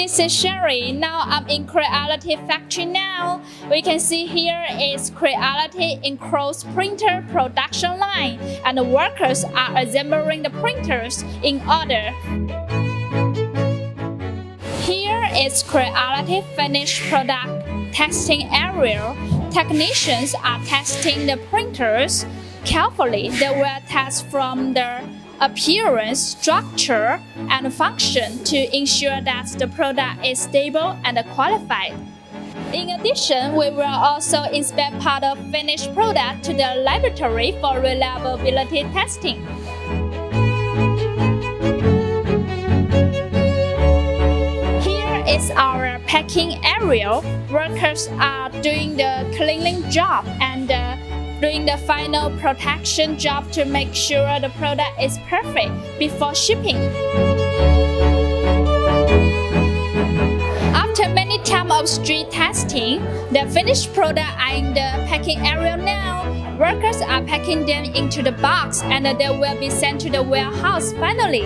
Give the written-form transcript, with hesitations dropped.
this is Sherry. Now I'm in Creality factory now. We can see here is Creality enclosed printer production line, and the workers are assembling the printers in order. Here is Creality finished product testing area. Technicians are testing the printers carefully. They will test from the appearance, structure, and function to ensure that the product is stable and qualified. In addition, we will also inspect part of finished product to the laboratory for reliability testing. Here is our packing area. Workers are doing the cleaning job and doing the final protection job to make sure the product is perfect before shipping. After many times of street testing, the finished product are in the packing area now. Workers are packing them into the box and they will be sent to the warehouse finally.